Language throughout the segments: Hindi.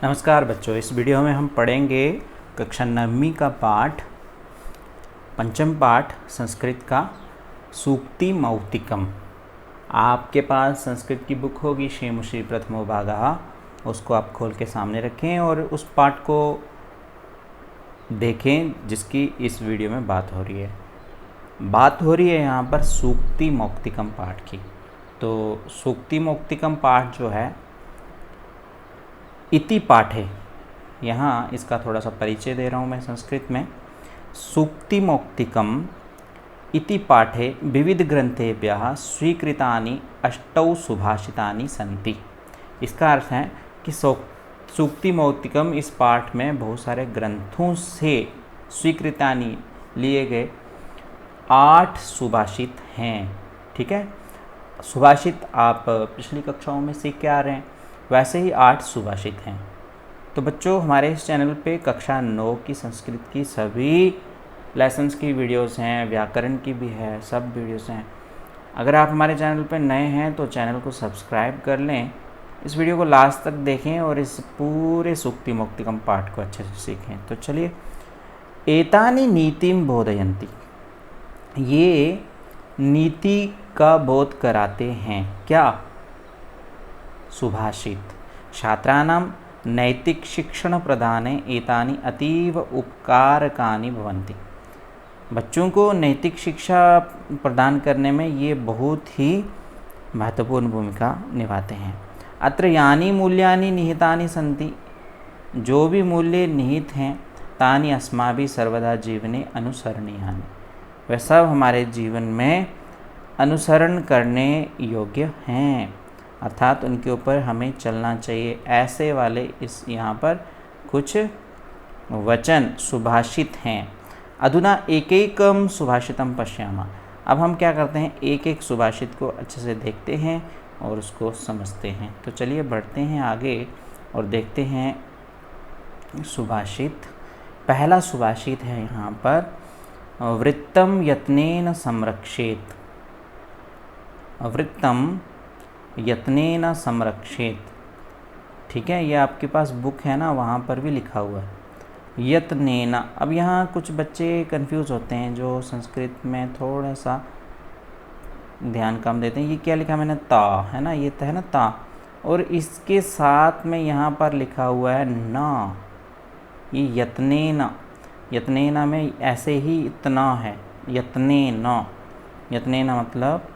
नमस्कार बच्चों, इस वीडियो में हम पढ़ेंगे कक्षा 9वीं का पाठ पंचम पाठ संस्कृत का सूक्ति मौक्तिकम। आपके पास संस्कृत की बुक होगी श्रीमुषि प्रथमो भागः, उसको आप खोल के सामने रखें और उस पाठ को देखें जिसकी इस वीडियो में बात हो रही है। बात हो रही है यहाँ पर सूक्ति मौक्तिकम पाठ की। तो सूक्ति मौक्तिकम पाठ जो है इति पाठे, यहाँ इसका थोड़ा सा परिचय दे रहा हूँ मैं संस्कृत में। सूक्ति मौक्तिकम इति पाठे विविध ग्रंथेभ्यः स्वीकृतानि अष्टौ सुभाषितानि सन्ति। इसका अर्थ है कि सूक्ति मौक्तिकम इस पाठ में बहुत सारे ग्रंथों से स्वीकृतानि लिए गए 8 सुभाषित हैं। ठीक है, सुभाषित आप पिछली कक्षाओं में सीख के आ रहे हैं, वैसे ही 8 सुभाषित हैं। तो बच्चों, हमारे इस चैनल पे कक्षा 9 की संस्कृत की सभी लेसन्स की वीडियोस हैं, व्याकरण की भी है, सब वीडियोस हैं। अगर आप हमारे चैनल पे नए हैं तो चैनल को सब्सक्राइब कर लें, इस वीडियो को लास्ट तक देखें और इस पूरे सूक्ति मौक्तिकम पाठ को अच्छे से सीखें। तो चलिए, एतानि नीतिम बोधयन्ति, ये नीति का बोध कराते हैं। क्या? सुभाषित। छात्राणां नैतिक शिक्षण प्रदाने एतानि अतीव उपकारकानि भवन्ति। बच्चों को नैतिक शिक्षा प्रदान करने में ये बहुत ही महत्वपूर्ण भूमिका निभाते हैं। अत्र यानि मूल्यानि निहितानि सन्ति, जो भी मूल्य निहित हैं, तानि अस्माभिः सर्वदा जीवने अनुसरणीयानि, वह सब हमारे जीवन में अनुसरण करने योग्य हैं, अर्थात उनके ऊपर हमें चलना चाहिए। ऐसे वाले इस यहाँ पर कुछ वचन सुभाषित हैं। अधुना एकैकं सुभाषितं पश्यामः। अब हम क्या करते हैं, एक एक सुभाषित को अच्छे से देखते हैं और उसको समझते हैं। तो चलिए बढ़ते हैं आगे और देखते हैं सुभाषित। पहला सुभाषित है यहाँ पर, वृत्तम यत्नेन संरक्षेत। वृत्तम यत्नेन संरक्षेत। ठीक है, ये आपके पास बुक है ना, वहाँ पर भी लिखा हुआ है यत्नेन। अब यहाँ कुछ बच्चे कंफ्यूज होते हैं जो संस्कृत में थोड़ा सा ध्यान कम देते हैं। ये क्या लिखा मैंने, ता है ना, ये है ना ता, और इसके साथ में यहाँ पर लिखा हुआ है न। ये यत्नेन, यत्नेन में ऐसे ही इतना है, यत्नेन। यत्नेन मतलब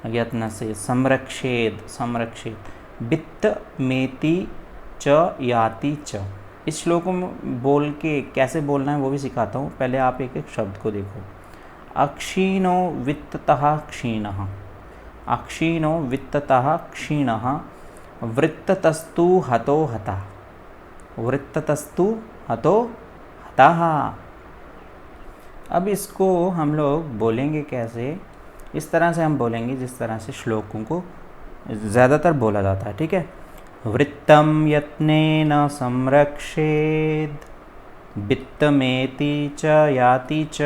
यत्न से। संरक्षेत, संरक्षित। वित्त मेति च याति च। इस श्लोक को बोल के कैसे बोलना है वो भी सिखाता हूँ, पहले आप एक एक शब्द को देखो। अक्षीणो वित्ततः क्षीणः। अक्षीणो वित्ततः क्षीणः। वृत्ततस्तु हतो हतः। वृत्ततस्तु हतो हतः। अब इसको हम लोग बोलेंगे कैसे, इस तरह से हम बोलेंगे जिस तरह से श्लोकों को ज़्यादातर बोला जाता है। ठीक है, वृत्तम यत्नेन संरक्षेद, वित्तमेति च याति च,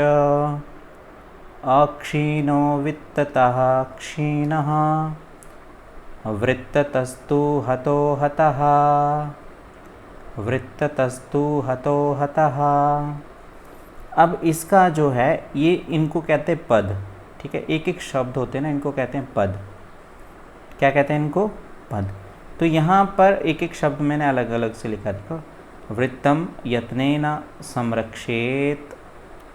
अक्षीणो वित्ततः क्षीणः, वृत्ततस्तु हतो हतः। वृत्ततस्तु हतो हतः। अब इसका जो है, ये इनको कहते हैं पद। ठीक है, एक एक शब्द होते हैं ना, इनको कहते हैं पद। क्या कहते हैं इनको? पद। तो यहाँ पर एक एक शब्द मैंने अलग अलग से लिखा। देखो, वृत्तम यत्नेन संरक्षेत।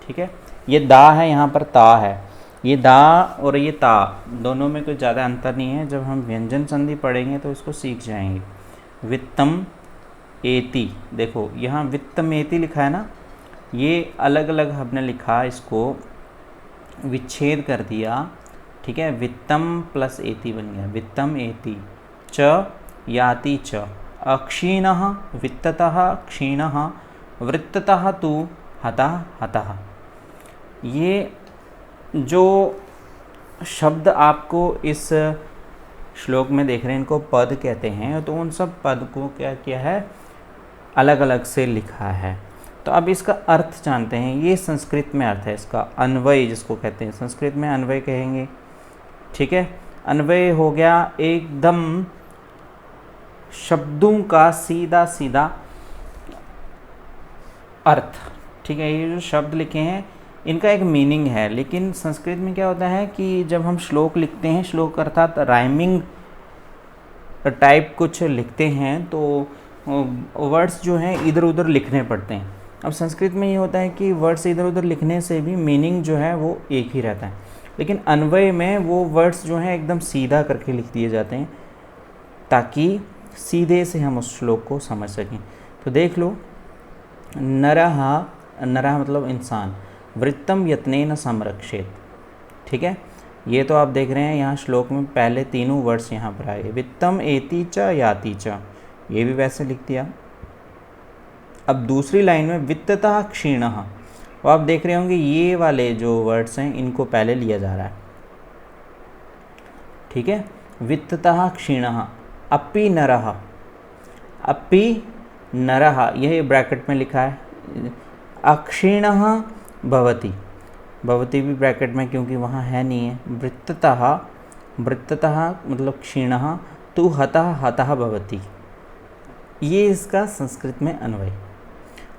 ठीक है, ये दा है, यहाँ पर ता है। ये दा और ये ता दोनों में कोई ज़्यादा अंतर नहीं है। जब हम व्यंजन संधि पढ़ेंगे तो इसको सीख जाएंगे। वित्तम एति, देखो यहाँ वित्तमेति लिखा है ना, ये अलग अलग हमने लिखा, इसको विच्छेद कर दिया। ठीक है, वित्तम प्लस एति बन गया, वित्तम एति। च याति च। अक्षीणः वित्ततः क्षीणः, वृत्ततः तु हतः हतः। ये जो शब्द आपको इस श्लोक में देख रहे हैं, इनको पद कहते हैं। तो उन सब पद को क्या किया है, अलग अलग से लिखा है। तो अब इसका अर्थ जानते हैं। ये संस्कृत में अर्थ है इसका, अन्वय जिसको कहते हैं, संस्कृत में अन्वय कहेंगे। ठीक है, अन्वय हो गया एकदम शब्दों का सीधा सीधा अर्थ, ठीक है। ये जो शब्द लिखे हैं इनका एक मीनिंग है, लेकिन संस्कृत में क्या होता है कि जब हम श्लोक लिखते हैं, श्लोक अर्थात राइमिंग टाइप कुछ लिखते हैं, तो वर्ड्स जो हैं इधर उधर लिखने पड़ते हैं। अब संस्कृत में ये होता है कि वर्ड्स इधर उधर लिखने से भी मीनिंग जो है वो एक ही रहता है, लेकिन अन्वय में वो वर्ड्स जो हैं एकदम सीधा करके लिख दिए जाते हैं ताकि सीधे से हम उस श्लोक को समझ सकें। तो देख लो, नरः, नरः मतलब इंसान, वृत्तम यत्नेन संरक्षेत, ठीक है। ये तो आप देख रहे हैं यहाँ श्लोक में पहले तीनों वर्ड्स यहाँ पर आए, वित्तम एति च याति च, ये भी वैसे लिख दिया। अब दूसरी लाइन में वित्ततः क्षीणः, वो आप देख रहे होंगे ये वाले जो वर्ड्स हैं इनको पहले लिया जा रहा है, ठीक है। वित्ततः क्षीणः, अपि नरः, अपि नरः, यह ब्रैकेट में लिखा है। अक्षीणः भवति, भवति भी ब्रैकेट में क्योंकि वहाँ है नहीं है। वृत्ततः, वृत्ततः मतलब क्षीणः, तु हतः, हतः भवति, ये इसका संस्कृत में अन्वय।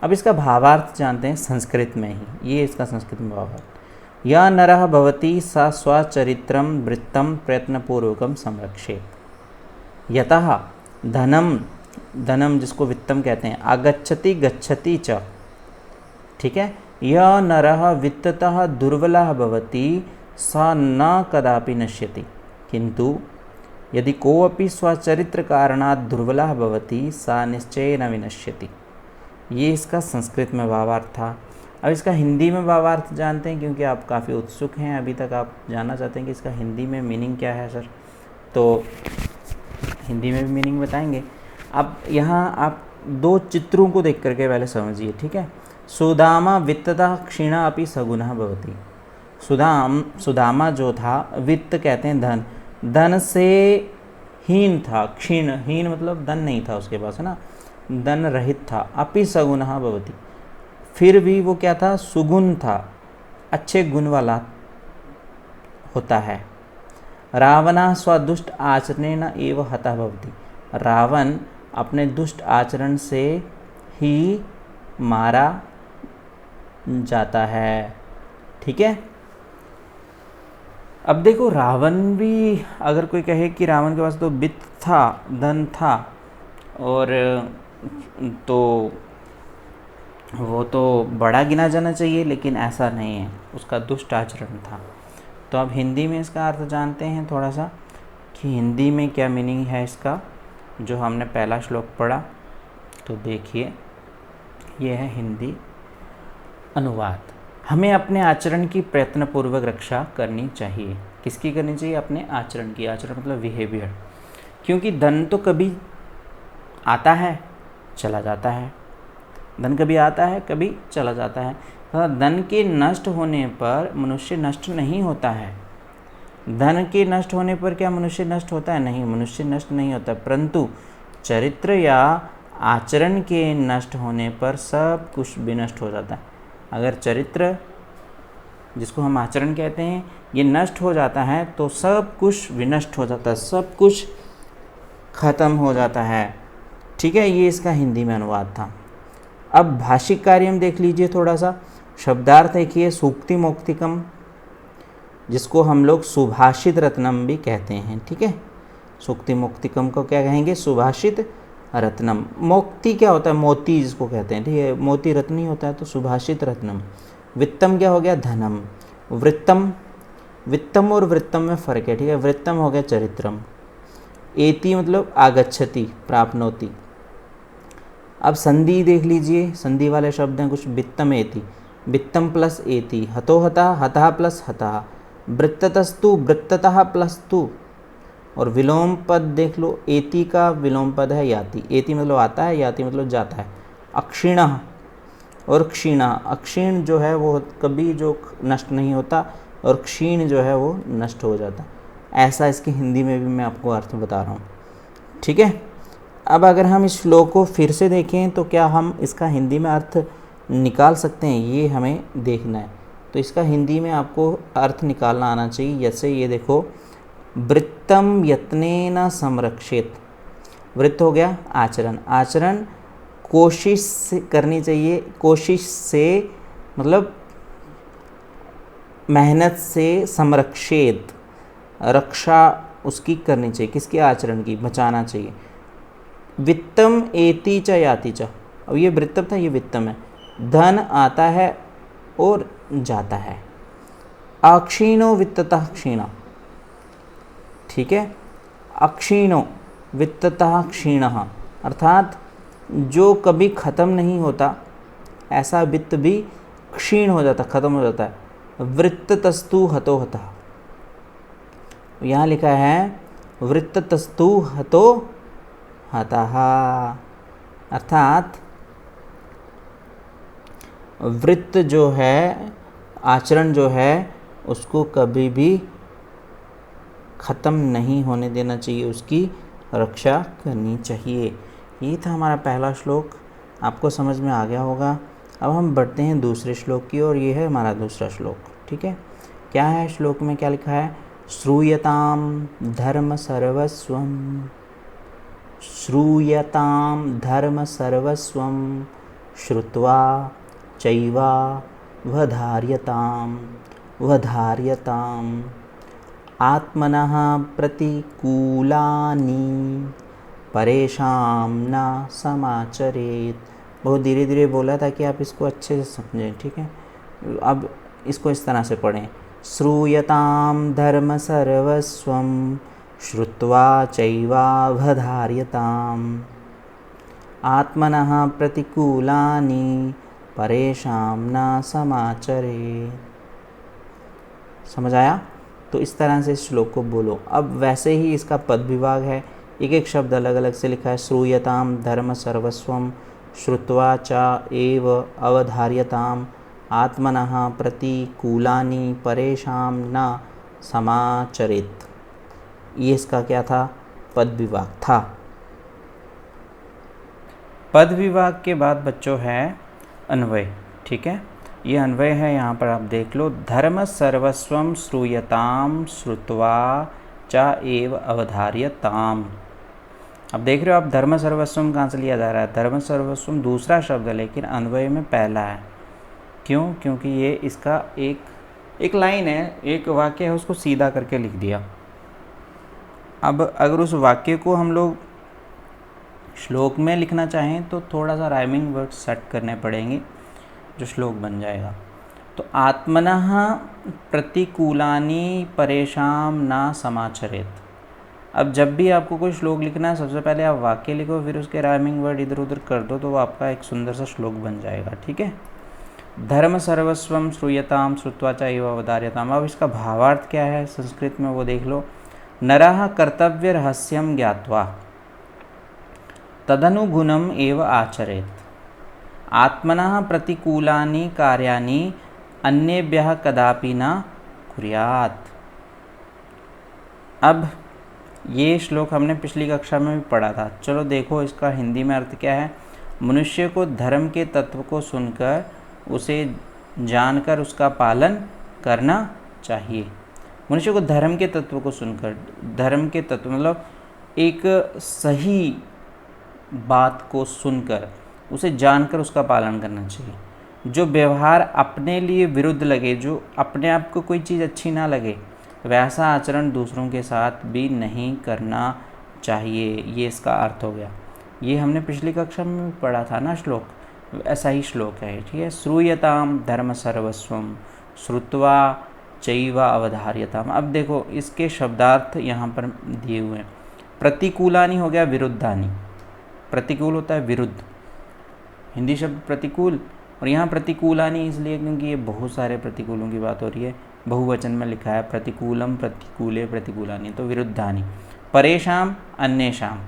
अब इसका भावार्थ जानते हैं संस्कृत में ही, ये इसका संस्कृत में भावार्थ। या नरः भवति सा स्वचरित्रं वृत्तं प्रयत्नपूर्वकं संरक्षेत्। यतः धनम, धनम जिसको वित्तम कहते हैं, आगच्छति गच्छति च, ठीक है। यह नरः वित्ततः दुर्बलः भवति स न कदापि नश्यति, किंतु यदि कोऽपि स्वचरित्र कारणात् दुर्बलः भवति सा निश्चयेन विनश्यति। ये इसका संस्कृत में भावार्थ था। अब इसका हिंदी में भावार्थ जानते हैं, क्योंकि आप काफ़ी उत्सुक हैं, अभी तक आप जानना चाहते हैं कि इसका हिंदी में मीनिंग क्या है सर, तो हिंदी में भी मीनिंग बताएंगे। अब यहाँ आप दो चित्रों को देख करके पहले समझिए, ठीक है। सुदामा वित्ततः क्षीणा अपि सगुणः भवति। सुदामा जो था, वित्त कहते हैं धन, धन से हीन था, क्षीण, हीन मतलब धन नहीं था उसके पास, है ना, धन रहित था। अपि सगुणः भवति, फिर भी वो क्या था, सुगुण था, अच्छे गुण वाला होता है। रावणः स्वदुष्ट आचरणेन एव हतः भवति, रावण अपने दुष्ट आचरण से ही मारा जाता है, ठीक है। अब देखो, रावण भी, अगर कोई कहे कि रावण के पास तो वित्त था, धन था, और तो वो तो बड़ा गिना जाना चाहिए, लेकिन ऐसा नहीं है, उसका दुष्ट आचरण था। तो अब हिंदी में इसका अर्थ जानते हैं थोड़ा सा, कि हिंदी में क्या मीनिंग है इसका, जो हमने पहला श्लोक पढ़ा। तो देखिए, ये है हिंदी अनुवाद। हमें अपने आचरण की प्रयत्नपूर्वक रक्षा करनी चाहिए। किसकी करनी चाहिए? अपने आचरण की। आचरण मतलब बिहेवियर, क्योंकि धन तो कभी आता है चला जाता है, धन कभी आता है कभी चला जाता है। तथा धन के नष्ट होने पर मनुष्य नष्ट नहीं होता है। धन के नष्ट होने पर क्या मनुष्य नष्ट होता है? नहीं, मनुष्य नष्ट नहीं होता, परंतु चरित्र या आचरण के नष्ट होने पर सब कुछ विनष्ट हो जाता है। अगर चरित्र, जिसको हम आचरण कहते हैं, ये नष्ट हो जाता है तो सब कुछ विनष्ट हो जाता है, सब कुछ खत्म हो जाता है, ठीक है। ये इसका हिंदी में अनुवाद था। अब भाषिक कार्य में देख लीजिए थोड़ा सा। शब्दार्थ देखिए, सूक्ति मोक्तिकम, जिसको हम लोग सुभाषित रत्नम भी कहते हैं, ठीक है। सूक्ति मोक्तिकम को क्या कहेंगे? सुभाषित रत्नम। मोक्ति क्या होता है? मोती जिसको कहते हैं, ठीक है। मोती रत्न ही होता है, तो सुभाषित रत्नम। वित्तम क्या हो गया? धनम। वृत्तम, वित्तम और वृत्तम में फ़र्क है, ठीक है। वृत्तम हो गया चरित्रम। एति मतलब आगच्छति, प्राप्नोति। अब संधि देख लीजिए, संधि वाले शब्द हैं कुछ। वित्तम एति, वित्तम प्लस एति, हतो हता, हतः प्लस हतः, वृत्ततस्तु, वृत्ततः प्लस तु। और विलोम पद देख लो, एति का विलोम पद है याति। एति मतलब आता है, याति मतलब जाता है। अक्षीणः और क्षीणः, अक्षीण जो है वो कभी जो नष्ट नहीं होता, और क्षीण जो है वो नष्ट हो जाता है। ऐसा इसकी हिंदी में भी मैं आपको अर्थ बता रहा हूँ, ठीक है। अब अगर हम इस श्लोक को फिर से देखें तो क्या हम इसका हिंदी में अर्थ निकाल सकते हैं? ये हमें देखना है। तो इसका हिंदी में आपको अर्थ निकालना आना चाहिए। जैसे ये देखो, वृत्तम यत्नेन संरक्षेत। वृत्त हो गया आचरण, आचरण कोशिश से करनी चाहिए, कोशिश से मतलब मेहनत से, संरक्षित रक्षा उसकी करनी चाहिए, किसके आचरण की, बचाना चाहिए। वित्तम एति च याति च, अब ये वृत्तम था, ये वित्तम है। धन आता है और जाता है। अक्षीणो वित्ततः क्षीणा, ठीक है। अक्षीणो वित्ततः क्षीणः, अर्थात जो कभी ख़त्म नहीं होता ऐसा वित्त भी क्षीण हो जाता, ख़त्म हो जाता है। वृत्ततस्तु हतो हतः, यहाँ लिखा है वृत्ततस्तु हतो हतः, अर्थात वृत्त जो है, आचरण जो है, उसको कभी भी ख़त्म नहीं होने देना चाहिए, उसकी रक्षा करनी चाहिए। ये था हमारा पहला श्लोक, आपको समझ में आ गया होगा। अब हम बढ़ते हैं दूसरे श्लोक की ओर, ये है हमारा दूसरा श्लोक, ठीक है। क्या है श्लोक में, क्या लिखा है? श्रूयताम धर्म सर्वस्वम, श्रूयताम धर्म सर्वस्वम श्रुत्वा चैवा वधार्यताम, वधार्यताम आत्मनः प्रतिकूलानि परेशान न समाचरेत। बहुत धीरे धीरे बोला ताकि आप इसको अच्छे से समझें, ठीक है। अब इसको इस तरह से पढ़ें। श्रूयताम धर्म सर्वस्वम श्रुत्वा चैवावधार्यताम आत्मनः प्रतिकूलानि परेशान न समाचरेत। समझ आया? तो इस तरह से इस श्लोक को बोलो। अब वैसे ही इसका पद विभाग है, एक एक शब्द अलग अलग से लिखा है। श्रूयताम धर्म सर्वस्वम श्रुत्वा च एव अवधार्यताम आत्मनः प्रतिकूलानि परेशान न समाचरेत। ये इसका क्या था? पद विभाग था। पद विभाग के बाद बच्चों है अन्वय, ठीक है। ये अन्वय है, यहाँ पर आप देख लो। धर्म सर्वस्वम श्रूयताम श्रुत्वा च एव अवधार्यताम। अब देख रहे हो आप, धर्म सर्वस्वम कहाँ से लिया जा रहा है? धर्म सर्वस्वम दूसरा शब्द है, लेकिन अन्वय में पहला है। क्यों? क्योंकि ये इसका एक लाइन है, एक वाक्य है, उसको सीधा करके लिख दिया। अब अगर उस वाक्य को हम लोग श्लोक में लिखना चाहें तो थोड़ा सा राइमिंग वर्ड सेट करने पड़ेंगे, जो श्लोक बन जाएगा। तो आत्मनः प्रतिकूलानि परेशान न समाचरेत। अब जब भी आपको कोई श्लोक लिखना है, सबसे पहले आप वाक्य लिखो, फिर उसके राइमिंग वर्ड इधर उधर कर दो, तो वो आपका एक सुंदर सा श्लोक बन जाएगा, ठीक है। धर्म सर्वस्वम श्रूयताम श्रुत्वा च एव अवधार्यताम। अब इसका भावार्थ क्या है संस्कृत में, वो देख लो। नरः कर्तव्य रहस्यम ज्ञात्वा तदनुगुणम एव आचरेत आत्मनः प्रतिकूलानि कार्याणि अन्येभ्यः कदापि न कुर्यात्। अब ये श्लोक हमने पिछली कक्षा में भी पढ़ा था। चलो देखो इसका हिंदी में अर्थ क्या है। मनुष्य को धर्म के तत्व को सुनकर, उसे जानकर उसका पालन करना चाहिए। मनुष्य को धर्म के तत्व को सुनकर, धर्म के तत्व मतलब एक सही बात को सुनकर, उसे जानकर उसका पालन करना चाहिए। जो व्यवहार अपने लिए विरुद्ध लगे, जो अपने आप को कोई चीज़ अच्छी ना लगे, वैसा आचरण दूसरों के साथ भी नहीं करना चाहिए। ये इसका अर्थ हो गया। ये हमने पिछली कक्षा में पढ़ा था ना श्लोक, ऐसा ही श्लोक है, ठीक है। श्रूयताम धर्म सर्वस्वम श्रुत्वा चैव अवधार्यताम। अब देखो इसके शब्दार्थ यहाँ पर दिए हुए हैं। प्रतिकूलानि हो गया विरुद्धानि। प्रतिकूल होता है विरुद्ध, हिंदी शब्द प्रतिकूल, और यहाँ प्रतिकूलानि इसलिए क्योंकि ये बहुत सारे प्रतिकूलों की बात हो रही है। बहुवचन में लिखा है प्रतिकूलम प्रतिकूले प्रतिकूलानि, तो विरुद्धानि। परेशान अन्येषाम,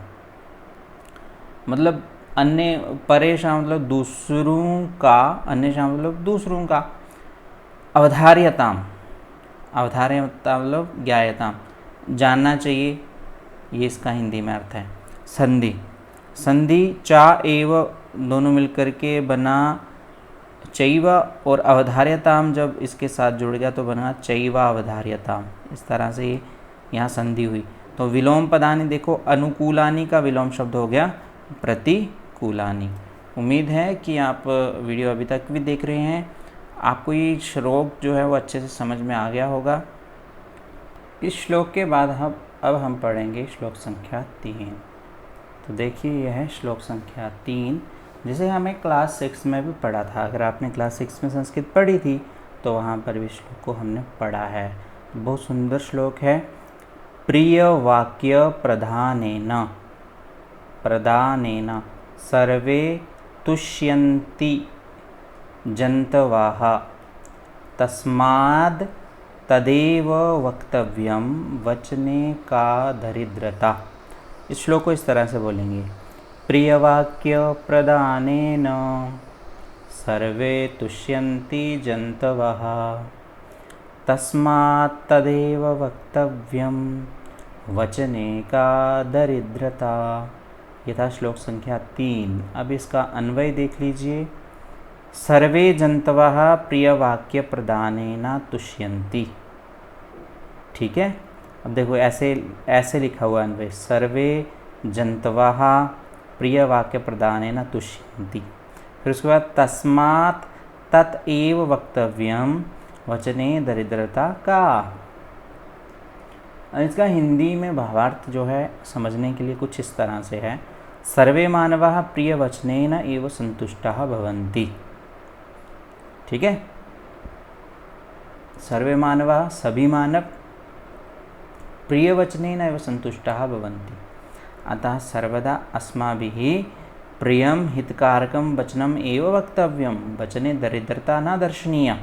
मतलब अन्य, परेशान मतलब दूसरों का, अन्येषाम मतलब दूसरों का। अवधार्यताम, अवधार्यता मतलब ज्ञायताम, जानना चाहिए, ये इसका हिंदी में अर्थ है। संधि, संधि चा एव दोनों मिलकर के बना चैव, और अवधार्यताम जब इसके साथ जुड़ गया तो बना चैव अवधार्यताम। इस तरह से यहाँ संधि हुई। तो विलोम पदानि देखो, अनुकूलानि का विलोम शब्द हो गया प्रतिकूलानि। उम्मीद है कि आप वीडियो अभी तक भी देख रहे हैं, आपको ये श्लोक जो है वो अच्छे से समझ में आ गया होगा। इस श्लोक के बाद अब हम पढ़ेंगे श्लोक संख्या 3। तो देखिए यह है श्लोक संख्या 3, जिसे हमें क्लास 6 में भी पढ़ा था। अगर आपने क्लास 6 में संस्कृत पढ़ी थी तो वहाँ पर भी श्लोक को हमने पढ़ा है। बहुत सुंदर श्लोक है। प्रिय वाक्य प्रधानेन सर्वे तुष्यन्ति जन्तवः तस्माद् तदेव वक्तव्यम वचने का दरिद्रता। इस श्लोक को इस तरह से बोलेंगे। प्रियवाक्य प्रदानेन सर्वे तुष्यन्ति जन्तवः तस्मात् तदेव वक्तव्यम वचने का दरिद्रता। यह था श्लोक संख्या 3। अब इसका अन्वय देख लीजिए। सर्वे जन्तवः प्रियवाक्य प्रदानेन तुष्यन्ति। ठीक है, अब देखो ऐसे लिखा हुआ अन्वय, सर्वे जन्तवः प्रियवाक्य प्रदानेन तुष्यन्ति। फिर उसके बाद तस्मात् तत्एव वक्तव्यम वचने दरिद्रता का। इसका हिंदी में भावार्थ जो है समझने के लिए कुछ इस तरह से है। सर्वे मानवाः प्रिय वचनेन एव संतुष्टाः भवन्ति। ठीक है, सर्वे मानवाः सभी मानव प्रिय वचनेन एव संतुष्टाः भवन्ति। अतः सर्वदा अस्माभिः प्रियं हितकारकं वचनम एव वक्तव्यम वचने दरिद्रता न दर्शनीया।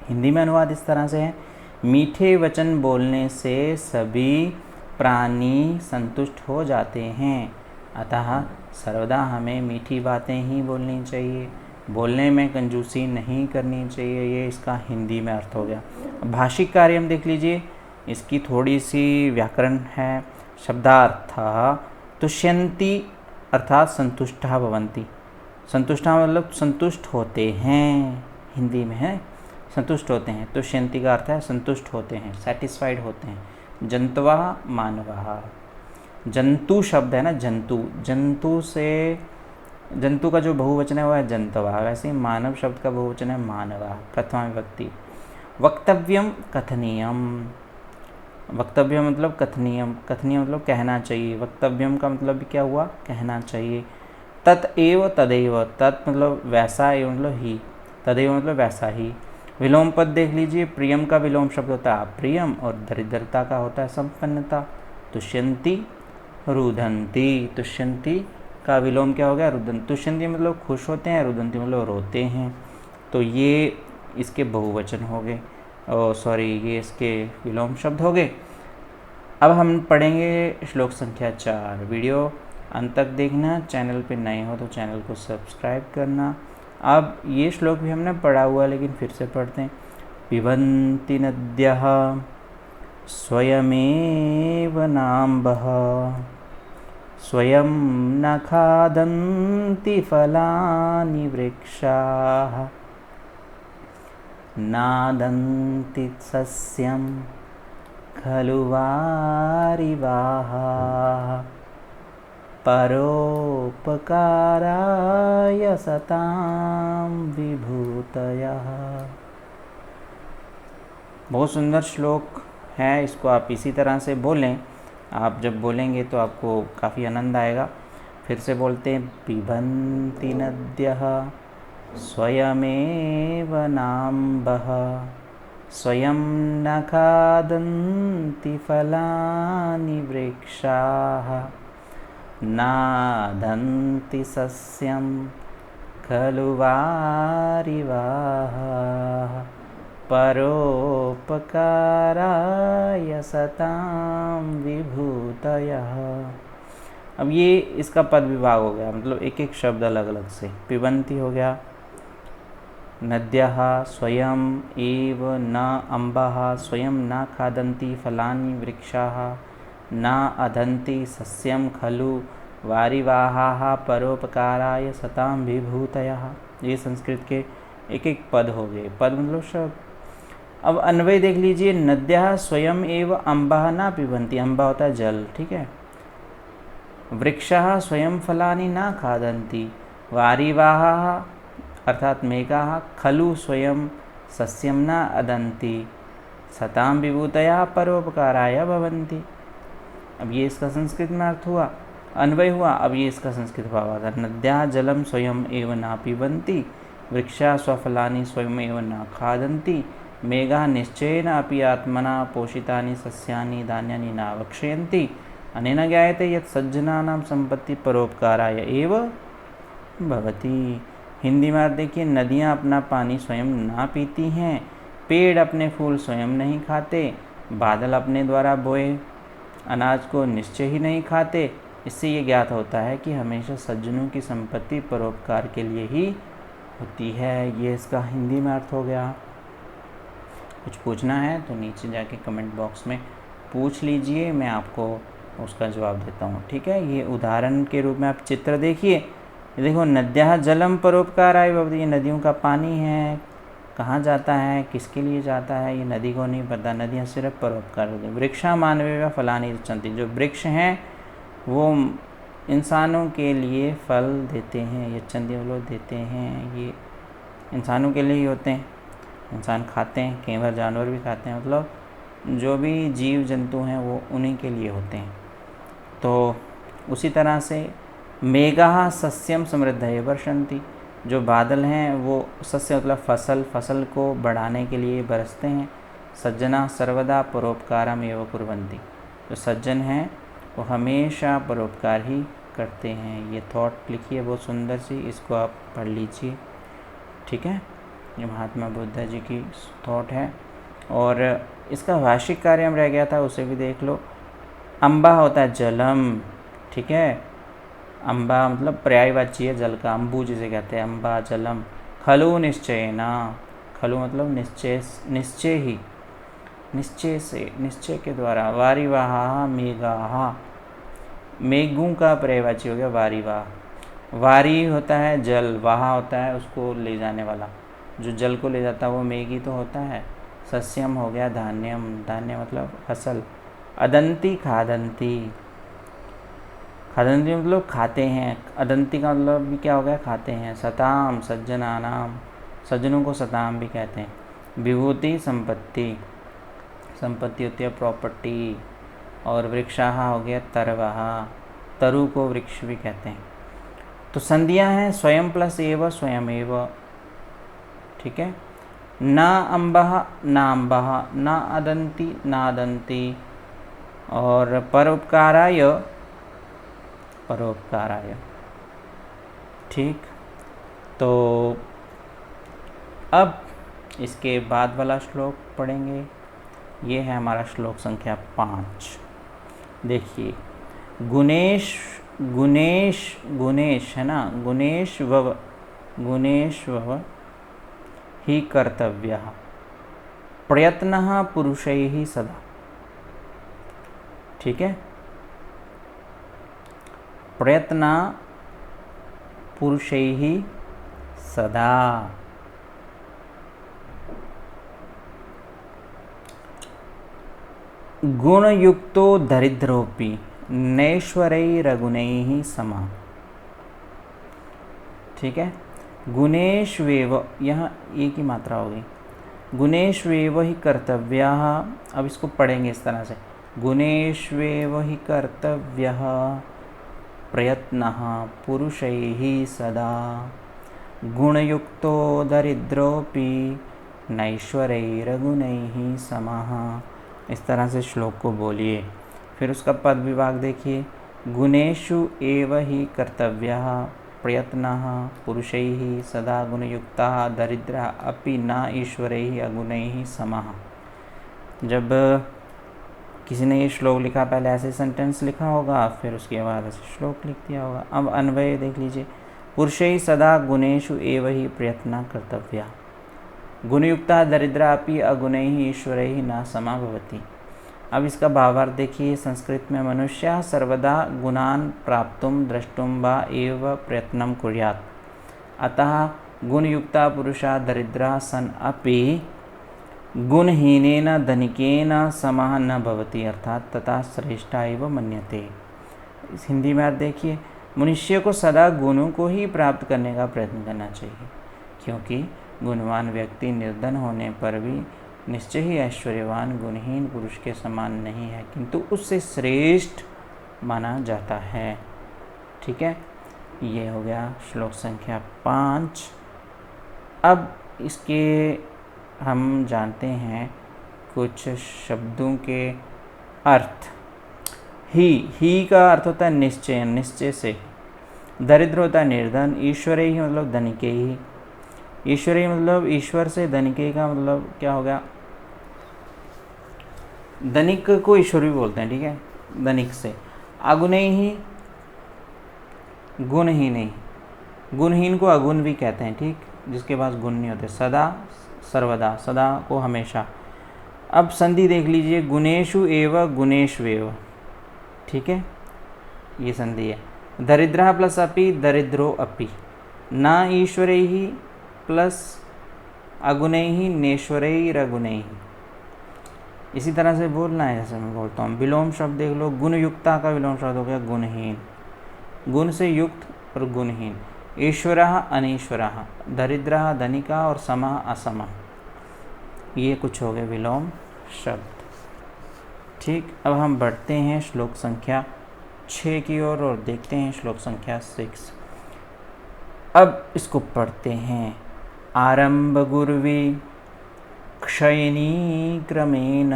हिंदी में अनुवाद इस तरह से है। मीठे वचन बोलने से सभी प्राणी संतुष्ट हो जाते हैं, अतः सर्वदा हमें मीठी बातें ही बोलनी चाहिए, बोलने में कंजूसी नहीं करनी चाहिए। ये इसका हिंदी में अर्थ हो गया। भाषिक कार्य हम देख लीजिए, इसकी थोड़ी सी व्याकरण है। शब्दार्थ तुष्यन्ति अर्थात संतुष्टः भवन्ति। संतुष्टः मतलब संतुष्ट होते हैं, हिंदी में है संतुष्ट होते हैं। तुष्यन्ति का अर्थ है संतुष्ट होते हैं, सेटिस्फाइड होते हैं। जन्तवः मानवः, जंतु शब्द है ना, जंतु, जंतु से जंतु का जो बहुवचन है वो है जन्तवः, वैसे ही मानव शब्द का बहुवचन है मानवः, प्रथमा विभक्ति। वक्तव्यम कथनीयम, वक्तव्य मतलब कथनीयम, कथनीय मतलब कहना चाहिए। वक्तव्यम का मतलब भी क्या हुआ, कहना चाहिए। तत्एव तदैव, तत् मतलब वैसा, एव मतलब ही, तदैव मतलब वैसा ही। विलोम पद देख लीजिए। प्रियम का विलोम शब्द होता है अप्रियम और दरिद्रता का होता है संपन्नता। तुष्यन्ति रुदन्ति, तुष्यन्ति का विलोम क्या हो गया, रुदन्ति। तुष्यन्ति मतलब खुश होते हैं, रुदन्ति मतलब रोते हैं। तो ये इसके बहुवचन हो गए, ये इसके विलोम शब्द हो गए। अब हम पढ़ेंगे श्लोक संख्या 4। वीडियो अंत तक देखना, चैनल पे नए हो तो चैनल को सब्सक्राइब करना। अब ये श्लोक भी हमने पढ़ा हुआ, लेकिन फिर से पढ़ते हैं। पिबन्ति नद्यः स्वयमेव नाम्भः स्वयं न खादन्ति फलानि वृक्षाः नादन्ति सस्यं खलु वारिवाः परोपकाराय सतां विभूतयः। बहुत सुंदर श्लोक है, इसको आप इसी तरह से बोलें। आप जब बोलेंगे तो आपको काफ़ी आनंद आएगा। फिर से बोलते हैं। पिबन्ति नद्यः स्वयमेव नाम्भः स्वयं न खादन्ति फलानि वृक्षाः नादन्ति सस्यं खलु वारिवाः परोपकाराय सतां विभूतयः। अब ये इसका पद विभाग हो गया, मतलब एक एक शब्द अलग अलग से। पिबन्ति हो गया, नद्यः स्वयं एव न अम्बः स्वयं न खादन्ति फलानि वृक्षाः न अदन्ति सस्यं खलु वारिवाहाः परोपकाराय सतां विभूतयः। ये संस्कृत के एक एक पद हो गए। पद मतलब शब्द। अब अन्वय देख लीजिए, नद्यः स्वयं एव अम्बः न पिबन्ति, अम्बा होता है जल, ठीक है। वृक्षः स्वयं फलानि न खादन्ति, वारिवाहः अर्थात मेघाः खलु स्वयं सस्यं न अदन्ति, सतां विभूतयः परोपकाराय भवन्ति। अब ये इसका संस्कृत में अर्थ हुआ, अन्वय हुआ। अब ये इसका संस्कृत भावार्थ, नद्याः जलं स्वयं एव न पिबन्ति, वृक्षाः स्वफलानि स्वयं एव न खादन्ति, मेघाः निश्चयेन अपि आत्मना पोषितानि सस्यानि धान्यानि न भक्षयन्ति। अनेन ज्ञायते यत् सज्जनानां सम्पत्ति परोपकाराय एव भवति। हिंदी में आप देखिए, नदियाँ अपना पानी स्वयं ना पीती हैं, पेड़ अपने फूल स्वयं नहीं खाते, बादल अपने द्वारा बोए अनाज को निश्चय ही नहीं खाते। इससे ये ज्ञात होता है कि हमेशा सज्जनों की संपत्ति परोपकार के लिए ही होती है। ये इसका हिंदी में अर्थ हो गया। कुछ पूछना है तो नीचे जाके कमेंट बॉक्स में पूछ लीजिए, मैं आपको उसका जवाब देता हूँ, ठीक है। ये उदाहरण के रूप में आप चित्र देखिए, देखो, नद्याः जलम परोपकाराय भवति, ये नदियों का पानी है, कहाँ जाता है, किसके लिए जाता है, ये नदी को नहीं पता, नदियाँ सिर्फ परोपकार होती हैं। वृक्षा मानवे व फलानि यच्छन्ति, जो वृक्ष हैं वो इंसानों के लिए फल देते हैं, यच्छन्ति वो लोग देते हैं, ये इंसानों के लिए ही होते हैं, इंसान खाते हैं, कई बार जानवर भी खाते हैं, मतलब जो भी जीव जंतु हैं वो उन्हीं के लिए होते हैं। तो उसी तरह से मेघाः सस्यम समृद्धये वर्षन्ति, जो बादल हैं वो सस्य मतलब फसल को बढ़ाने के लिए बरसते हैं। सज्जना सर्वदा परोपकारम एव कुर्वन्ति, जो सज्जन हैं वो हमेशा परोपकार ही करते हैं। ये थॉट लिखी है बहुत सुंदर सी, इसको आप पढ़ लीजिए, ठीक है। ये महात्मा बुद्ध जी की थॉट है। और इसका भाषिक कार्य हम रह गया था, उसे भी देख लो। अम्बा होता है जलम, ठीक है, अम्बा मतलब पर्यायवाची है जल का, अम्बू जिसे कहते हैं, अम्बा जलम। खलु निश्चयेन, खलु मतलब निश्चय ही, निश्चय से, निश्चय के द्वारा। वारिवाहा मेघाः, मेघों का पर्यायवाची हो गया वारिवाह। वारी होता है जल, वाहा होता है उसको ले जाने वाला, जो जल को ले जाता है वो मेघ ही तो होता है। सस्यम हो गया धान्यम, धान्य मतलब फसल। अदंती खादंती, खादंती मतलब खाते हैं, अदंती का मतलब भी क्या हो गया, खाते हैं। सताम सज्जनानाम, सज्जनों को सताम भी कहते हैं। विभूति संपत्ति, संपत्ति होती है प्रॉपर्टी। और वृक्षाः हो गया तरवः, तरु को वृक्ष भी कहते हैं। तो संधियां हैं स्वयं प्लस एव, स्वयं एव, ठीक है। न अम्बः न अम्बः, न अदन्ति न अदन्ति, और परोपकाराय परोपकाराय, ठीक। तो अब इसके बाद वाला श्लोक पढ़ेंगे, ये है हमारा श्लोक संख्या 5। देखिए, गुणेश गुणेश गुणेश है ना, गुणेश वव ही कर्तव्यः, प्रयत्नः पुरुषैः सदा, ठीक है। प्रयत्न पुरुषैः सदा। गुणयुक्तो दरिद्रोऽपि नैश्वरैरगुणैः समः, ठीक है। गुणेष्वेव, यहाँ एक ही मात्रा होगी, गुणेष्वेव ही कर्तव्यः। अब इसको पढ़ेंगे इस तरह से, गुणेष्वेव ही कर्तव्यः, प्रयत्नः पुरुषैः सदा, गुणयुक्तो दरिद्रोऽपि नैश्वरैरगुणैः समः। इस तरह से श्लोक को बोलिए। फिर उसका पद विभाग देखिए, गुणेषु एव ही कर्तव्यः, प्रयत्नः पुरुषैः सदा, गुणयुक्तः दरिद्रः अपि न ईश्वरैः अगुणैः समः। जब किसी ने ये श्लोक लिखा, पहले ऐसे सेंटेंस लिखा होगा, फिर उसके बाद ऐसे श्लोक लिख दिया होगा। अब अन्वय देख लीजिए, पुरुषैः सदा गुणेषु एव ही प्रयत्नः कर्तव्यः, गुणयुक्तः दरिद्रः अपि अगुणैः ईश्वरैः न समः भवति। अब इसका भावार्थ देखिए, संस्कृत में, मनुष्यः सर्वदा गुणान् प्राप्तुं द्रष्टुं वा एव प्रयत्नं कुर्यात्, अतः गुणयुक्तः पुरुषः दरिद्रः सन् अपि गुणहीनेन धनिकेन समः न भवति, अर्थात तथा श्रेष्ठा एव मन्यते। इस हिंदी में आप देखिए, मनुष्य को सदा गुणों को ही प्राप्त करने का प्रयत्न करना चाहिए, क्योंकि गुणवान व्यक्ति निर्धन होने पर भी निश्चय ही ऐश्वर्यवान गुणहीन पुरुष के समान नहीं है, किंतु उससे श्रेष्ठ माना जाता है। ठीक है, ये हो गया श्लोक संख्या 5। अब इसके हम जानते हैं कुछ शब्दों के अर्थ। ही का अर्थ होता है निश्चय, निश्चय से। दरिद्र होता है निर्धन। ईश्वरे ही मतलब धनिके ही। ईश्वरे मतलब ईश्वर से, धनिके का मतलब क्या हो गया, धनिक को ईश्वर भी बोलते हैं, ठीक है, धनिक से। अगुणे ही, गुण ही नहीं, गुणहीन को अगुण भी कहते हैं, ठीक, जिसके पास गुण नहीं होते। सदा, सर्वदा, सदा को हमेशा। अब संधि देख लीजिए, गुणेषु एव गुणेष्वेव, ठीक है, ये संधि है। दरिद्रः प्लस अपि, दरिद्रो अपि। न ईश्वरैः प्लस अगुणैः, नेश्वरैरगुणैः। इसी तरह से बोलना है जैसे मैं बोलता हूँ। विलोम शब्द देख लो, गुण युक्ता का विलोम शब्द हो गया गुणहीन, गुण से युक्त और गुणहीन। ईश्वरः अनीश्वरः, दरिद्रः धनिका और समः असमः, ये कुछ हो गए विलोम शब्द। ठीक, अब हम बढ़ते हैं श्लोक संख्या 6 की ओर और देखते हैं श्लोक संख्या 6। अब इसको पढ़ते हैं। आरंभ गुर्वी क्षयिनी क्रमेण,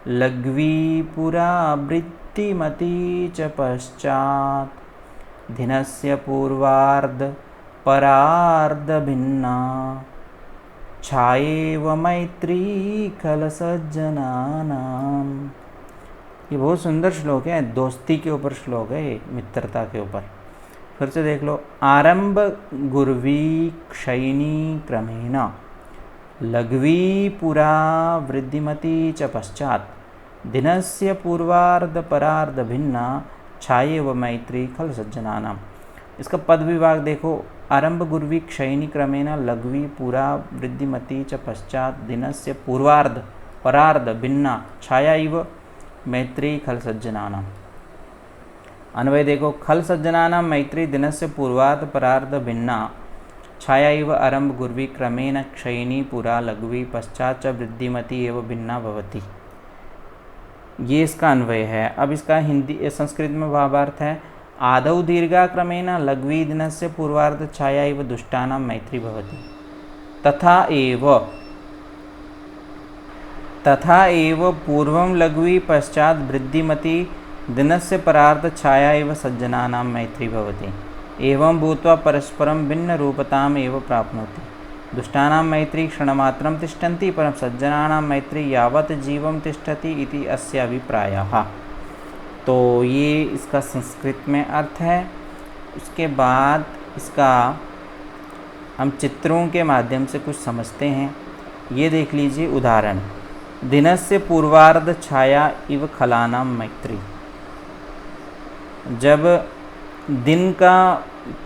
लघ्वी पुरा वृत्तिमती च पश्चात्, दिनस्य पूर्वार्ध परार्ध भिन्ना, छायेव मैत्री खल सज्जनानाम। ये बहुत सुंदर श्लोक है, दोस्ती के ऊपर श्लोक है ये, मित्रता के ऊपर। फिर से देख लो। आरंभ गुर्वी क्षयिनी क्रमेण, लघ्वी पुरा वृद्धिमती च पश्चात्, दिनस्य पूर्वार्ध परार्ध भिन्ना, छायेव मैत्री खल सज्जनानाम। इसका पद विभाग देखो। आरंभ गुर्वी क्षयिनी क्रमेण, लघ्वी पुरा वृद्धिमती च पश्चात्, दिनस्य पूर्वार्ध परार्ध भिन्ना, छाया इव मैत्री खल सज्जनानाम। अन्वय देखो। खल सज्जनानाम मैत्री, दिनस्य पूर्वार्ध परार्ध भिन्ना, छाया इव आरंभ गुर्वी क्रमेण क्षयिनी पुरा लघ्वी पश्चात् च वृद्धिमती एव भिन्ना भवति। ये इसका अन्वय है। अब इसका हिंदी संस्कृत में भावार्थ है। आदौ दीर्घा क्रमेण, लघ्वी दिनस्य पूर्वार्ध, छाया इव दुष्टानां मैत्री भवति। तथा एव पूर्वं लघ्वी पश्चात् वृद्धिमती, दिनस्य परार्ध, छाया इव सज्जनानां मैत्री भवति। एवं भूत्वा परस्परं भिन्न रूपताम् एव प्राप्नोति। दुष्टानां मैत्री क्षणमात्रं तिष्ठन्ति, परं सज्जनानां मैत्री यावत् जीवं तिष्ठति इति अस्य अभिप्रायः। तो ये इसका संस्कृत में अर्थ है। उसके बाद इसका हम चित्रों के माध्यम से कुछ समझते हैं। ये देख लीजिए उदाहरण। दिनस्य पूर्वार्ध छाया इव खलानां मैत्री। जब दिन का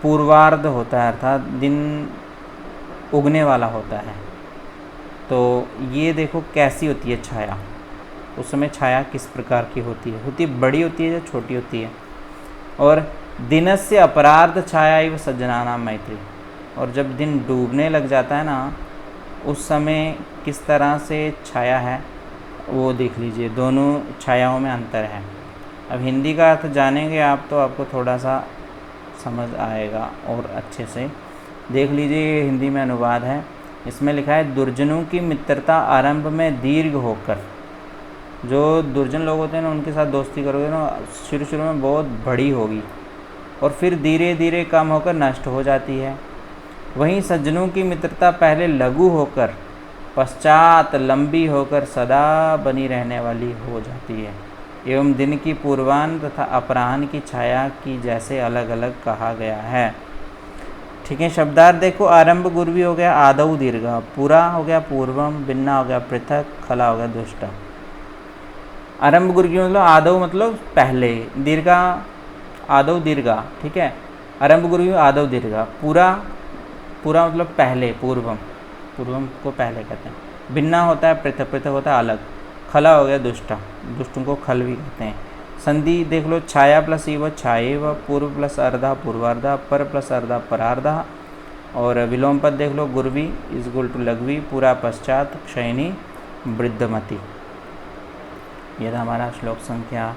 पूर्वार्ध होता है, अर्थात दिन उगने वाला होता है, तो ये देखो कैसी होती है छाया। उस समय छाया किस प्रकार की होती है बड़ी होती है या छोटी होती है। और दिनस्य अपरार्ध छाया इव सज्जनानां मैत्री। और जब दिन डूबने लग जाता है ना, उस समय किस तरह से छाया है वो देख लीजिए। दोनों छायाओं में अंतर है। अब हिंदी का अर्थ जानेंगे आप तो आपको थोड़ा सा समझ आएगा और अच्छे से देख लीजिए। ये हिंदी में अनुवाद है। इसमें लिखा है, दुर्जनों की मित्रता आरंभ में दीर्घ होकर, जो दुर्जन लोग होते हैं ना उनके साथ दोस्ती करोगे ना, शुरू में बहुत बड़ी होगी और फिर धीरे धीरे कम होकर नष्ट हो जाती है। वहीं सज्जनों की मित्रता पहले लघु होकर पश्चात लंबी होकर सदा बनी रहने वाली हो जाती है। एवं दिन की पूर्वाह्न तथा अपराह्न की छाया की जैसे अलग अलग कहा गया है। ठीक है, शब्दार्थ देखो। आरंभ गुर्वी हो गया आदौ दीर्घा, पूरा हो गया पूर्वम, भिन्ना हो गया पृथक, खला हो गया दुष्टा। आरंभ गुर्वी मतलब आदौ मतलब पहले, दीर्घा आदौ दीर्घा, ठीक है। आरंभ गुर्वी आदौ दीर्घा, पूरा मतलब पहले, पूर्वम को पहले कहते हैं। भिन्ना होता है पृथक, पृथक होता है अलग। खला हो गया दुष्टा, दुष्टों को खल भी कहते हैं। संधि देख लो, छाया प्लस इव छाये व, पूर्व प्लस अर्धा पूर्वार्धा, पर प्लस अर्धा परार्धा। और विलोम पद देख लो, गुरवी इज इक्वल टू लघवी, पूरा पश्चात, क्षयनी वृद्धमती। यह था हमारा श्लोक संख्या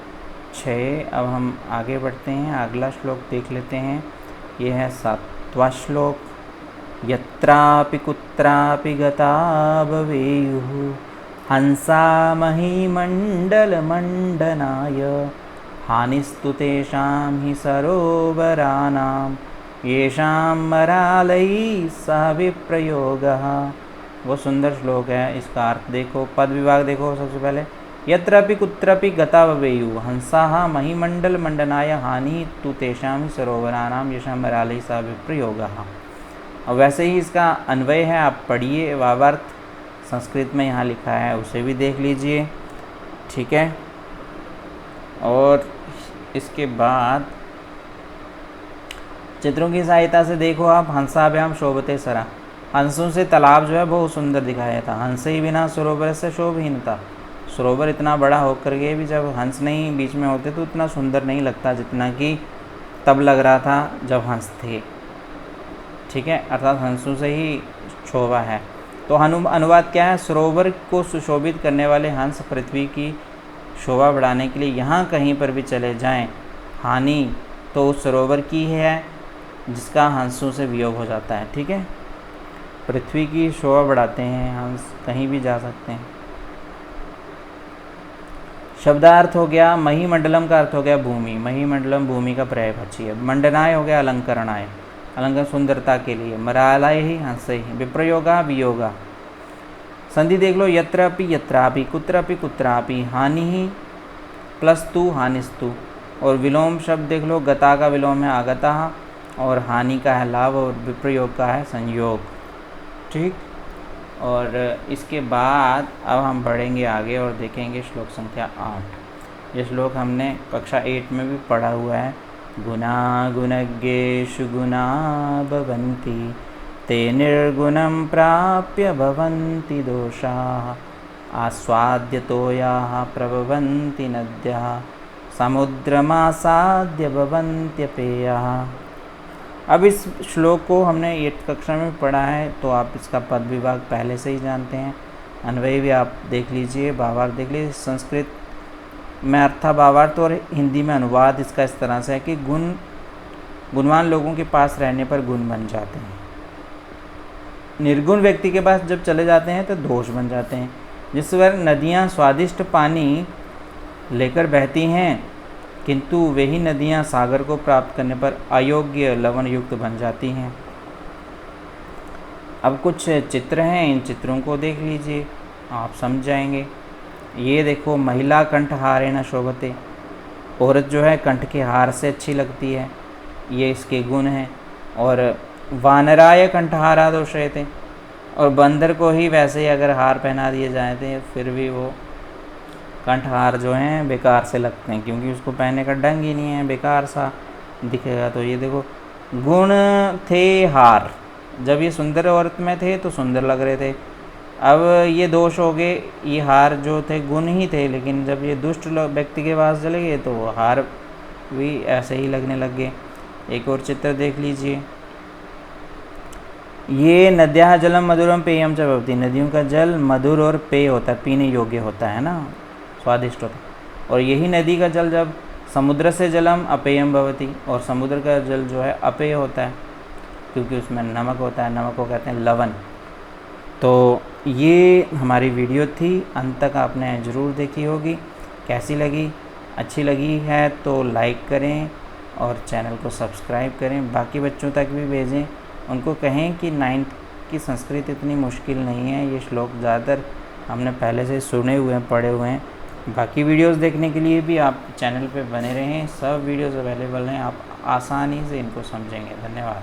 6। अब हम आगे बढ़ते हैं, अगला श्लोक देख लेते हैं। यह है 7वां श्लोक। यत्रापि कुत्रापि गता भवेयुः हंसा महीमण्डलमण्डनाय हानिस्तु तेषां हि सरोवराणां येषां मरालैः सह विप्रयोगः। वो सुंदर श्लोक है, इसका अर्थ देखो, पद विभाग देखो। सबसे पहले यत्रापि कुत्रापि गता भवेयुः हंसाः महीमण्डलमण्डनाय हानि तु तेषां हि सरोवराणां येषां मरालैः सह विप्रयोगः। और वैसे ही इसका अन्वय है, आप पढ़िए। भावार्थ संस्कृत में यहाँ लिखा है, उसे भी देख लीजिए, ठीक है। और इसके बाद चित्रों की सहायता से देखो आप, हंसाभ्याम शोभते सरा, हंसों से तालाब जो है बहुत सुंदर दिखाया था। हंस ही बिना सरोवर से शोभहीनता, सरोवर इतना बड़ा होकर के भी जब हंस नहीं बीच में होते तो इतना सुंदर नहीं लगता जितना कि तब लग रहा था जब हंस थे, ठीक है। अर्थात हंसों से ही शोभा है। तो अनुवाद क्या है, सरोवर को सुशोभित करने वाले हंस पृथ्वी की शोभा बढ़ाने के लिए यहाँ कहीं पर भी चले जाएं, हानि तो उस सरोवर की है जिसका हंसों से वियोग हो जाता है, ठीक है। पृथ्वी की शोभा बढ़ाते हैं हंस, कहीं भी जा सकते हैं। शब्दार्थ हो गया, महीमंडलम का अर्थ हो गया भूमि, महीमंडलम भूमि का पर्यायवाची है। मंडनाय हो गया अलंकरणाय, अलंकार सुंदरता के लिए। मरालय ही हंस ही, विप्रयोगा वियोगा। संधि देख लो, यत्रापि यत्रापि, कुत्रापि कुत्रापि, हानि ही प्लस तु हानिस्तु। और विलोम शब्द देख लो, गता का विलोम है आगता, और हानि का है लाभ, और विप्रयोग का है संयोग, ठीक। और इसके बाद अब हम बढ़ेंगे आगे और देखेंगे श्लोक संख्या 8। ये श्लोक हमने कक्षा 8 में भी पढ़ा हुआ है। गुणा गुणज्ञेषु गुणा भवन्ति ते निर्गुणं प्राप्य भवन्ति दोषाः आस्वाद्यतो याः प्रभवन्ति नद्यः समुद्रमासाद्य भवन्त्यपेयः। अब इस श्लोक को हमने 8 कक्षा में पढ़ा है, तो आप इसका पद विभाग पहले से ही जानते हैं। अन्वय भी आप देख लीजिए, भावार्थ देख लीजिए। संस्कृत में अर्था भावार्थ और हिंदी में अनुवाद इसका इस तरह से है कि गुणवान लोगों के पास रहने पर गुण बन जाते हैं, निर्गुण व्यक्ति के पास जब चले जाते हैं तो दोष बन जाते हैं। जिस पर नदियाँ स्वादिष्ट पानी लेकर बहती हैं, किंतु वही नदियाँ सागर को प्राप्त करने पर अयोग्य लवण युक्त बन जाती हैं। अब कुछ चित्र हैं, इन चित्रों को देख लीजिए, आप समझ जाएंगे। ये देखो, महिला कंठहारेण शोभते, औरत जो है कंठ के हार से अच्छी लगती है, ये इसके गुण हैं। और वानराय कंठहारा दोषयते, और बंदर को ही वैसे ही अगर हार पहना दिए जाए थे फिर भी वो कंठहार जो हैं बेकार से लगते हैं, क्योंकि उसको पहनने का ढंग ही नहीं है, बेकार सा दिखेगा। तो ये देखो, गुण थे हार, जब ये सुंदर औरत में थे तो सुंदर लग रहे थे। अब ये दोष हो गए, ये हार जो थे गुण ही थे, लेकिन जब ये दुष्ट व्यक्ति के पास चले गए तो हार भी ऐसे ही लगने लग गए। एक और चित्र देख लीजिए, ये नद्याः जलम मधुरम पेयम च भवति, नदियों का जल मधुर और पेय होता है, पीने योग्य होता है ना, स्वादिष्ट होता है। और यही नदी का जल जब समुद्र से जलम अपेयम भवति, और समुद्र का जल जो है अपेय होता है, क्योंकि उसमें नमक होता है, नमक को कहते हैं लवण। तो ये हमारी वीडियो थी, अंत तक आपने ज़रूर देखी होगी। कैसी लगी? अच्छी लगी है तो लाइक करें और चैनल को सब्सक्राइब करें, बाकी बच्चों तक भी भेजें, उनको कहें कि 9th की संस्कृत इतनी मुश्किल नहीं है, ये श्लोक ज़्यादातर हमने पहले से सुने हुए हैं, पढ़े हुए हैं। बाकी वीडियोस देखने के लिए भी आप चैनल पे बने रहें, सब वीडियोस अवेलेबल हैं, आप आसानी से इनको समझेंगे। धन्यवाद।